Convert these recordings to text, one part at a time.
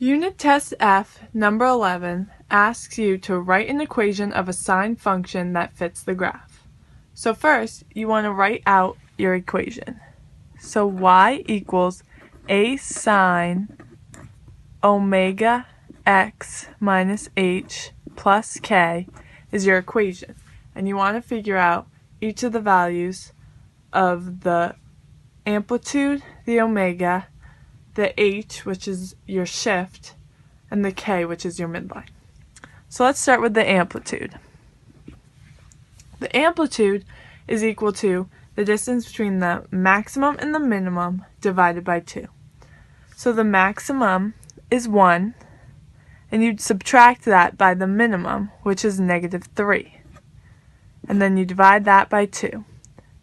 Unit Test F, number 11, asks you to write an equation of a sine function that fits the graph. So first, you want to write out your equation. So y equals a sine omega x minus h plus k is your equation. And you want to figure out each of the values of the amplitude, the omega, the h, which is your shift, and the k, which is your midline. So let's start with the amplitude. The amplitude is equal to the distance between the maximum and the minimum divided by 2. So the maximum is 1, and you'd subtract that by the minimum, which is -3. And then you divide that by 2.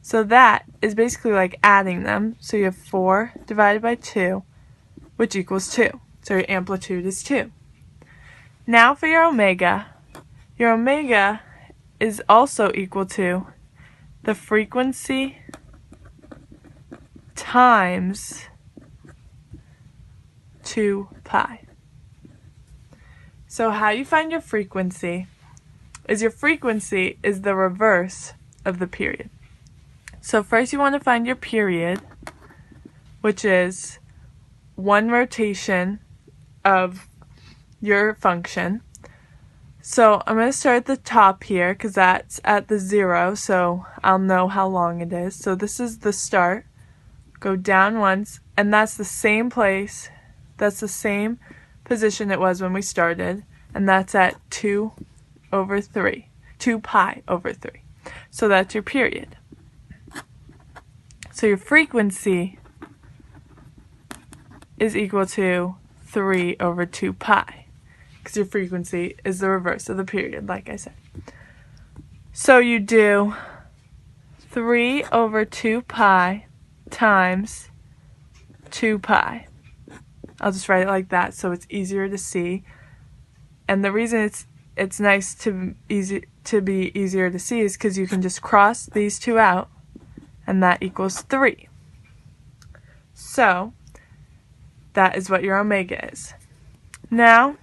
So that is basically like adding them. So you have 4 divided by 2, which equals 2. So your amplitude is 2. Now for your omega is also equal to the frequency times 2 pi. So how you find your frequency is the reverse of the period. So first you want to find your period, which is 1 rotation of your function. So I'm going to start at the top here because that's at the 0, so I'll know how long it is. So this is the start. Go down once, and that's the same place. That's the same position it was when we started, and that's at 2 pi over 3. So that's your period. So your frequency is equal to 3 over 2 pi, because your frequency is the reverse of the period, like I said. So you do 3 over 2 pi times 2 pi. I'll just write it like that so it's easier to see. And the reason it's nice to be easier to see is because you can just cross these two out, and that equals 3. So that is what your omega is. Now,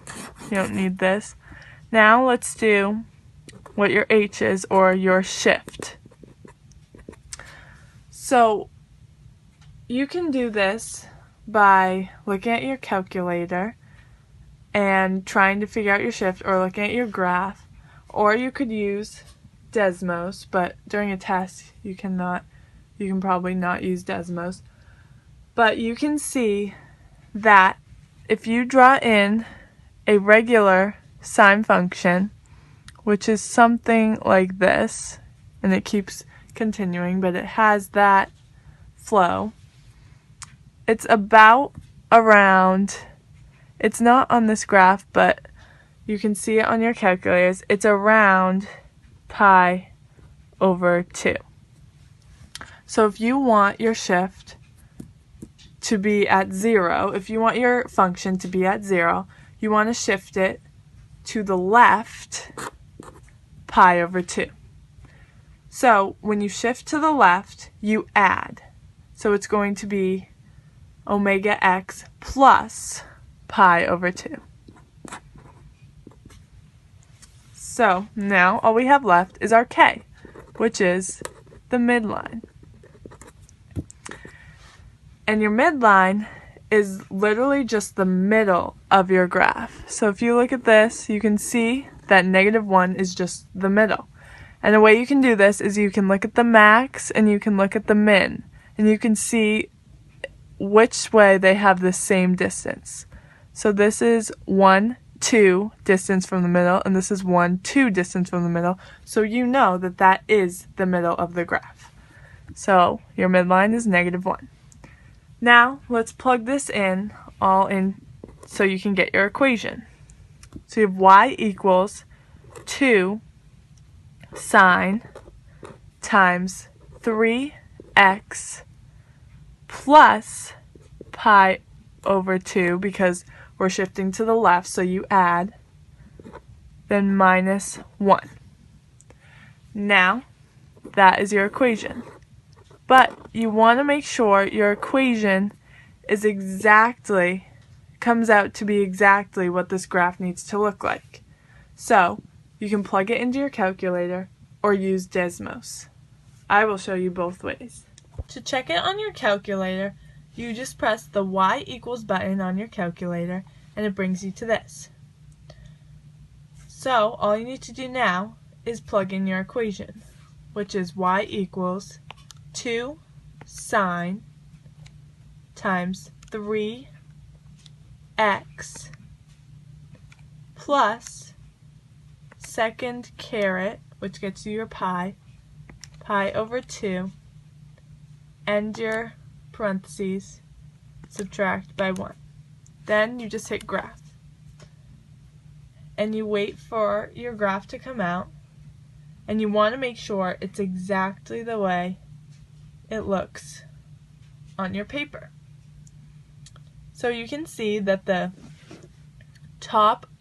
you don't need this. Now let's do what your h is, or your shift. So you can do this by looking at your calculator and trying to figure out your shift, or looking at your graph, or you could use Desmos, but during a test you can probably not use Desmos. But you can see that if you draw in a regular sine function, which is something like this, and it keeps continuing, but it has that flow, it's about around, it's not on this graph, but you can see it on your calculators, it's around pi over 2. So if you want your shift to be at 0, if you want your function to be at 0, you want to shift it to the left pi over 2. So when you shift to the left, you add. So it's going to be omega x plus pi over 2. So now all we have left is our k, which is the midline. And your midline is literally just the middle of your graph. So if you look at this, you can see that -1 is just the middle. And the way you can do this is you can look at the max and you can look at the min, and you can see which way they have the same distance. So this is 1, 2 distance from the middle, and this is 1, 2 distance from the middle. So you know that that is the middle of the graph. So your midline is -1. Now let's plug this all in so you can get your equation. So you have y equals 2 sine times 3x plus pi over 2, because we're shifting to the left, so you add, then -1. Now that is your equation. But you want to make sure your equation is exactly comes out to be exactly what this graph needs to look like. So, you can plug it into your calculator or use Desmos. I will show you both ways. To check it on your calculator, you just press the y equals button on your calculator and it brings you to this. So, all you need to do now is plug in your equation, which is y equals 2 sine times 3x plus second caret, which gets you your pi over 2, and your parentheses, subtract by 1. Then you just hit graph. And you wait for your graph to come out, and you want to make sure it's exactly the way it looks on your paper. So you can see that the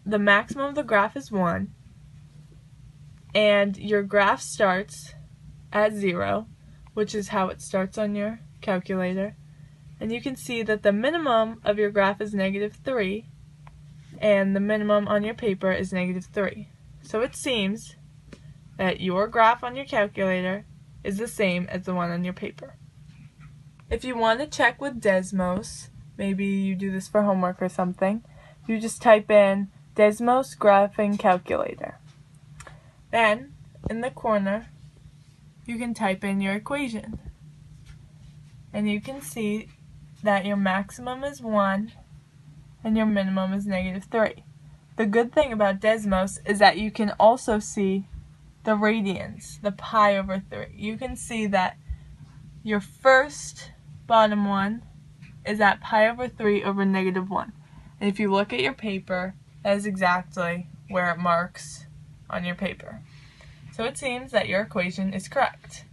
maximum of the graph is 1, and your graph starts at 0, which is how it starts on your calculator. And you can see that the minimum of your graph is -3, and the minimum on your paper is -3. So it seems that your graph on your calculator is the same as the one on your paper. If you want to check with Desmos, maybe you do this for homework or something, you just type in Desmos Graphing Calculator. Then, in the corner, you can type in your equation. And you can see that your maximum is 1 and your minimum is -3. The good thing about Desmos is that you can also see the radians, the pi over 3. You can see that your first bottom one is at pi over 3 over -1. And if you look at your paper, that is exactly where it marks on your paper. So it seems that your equation is correct.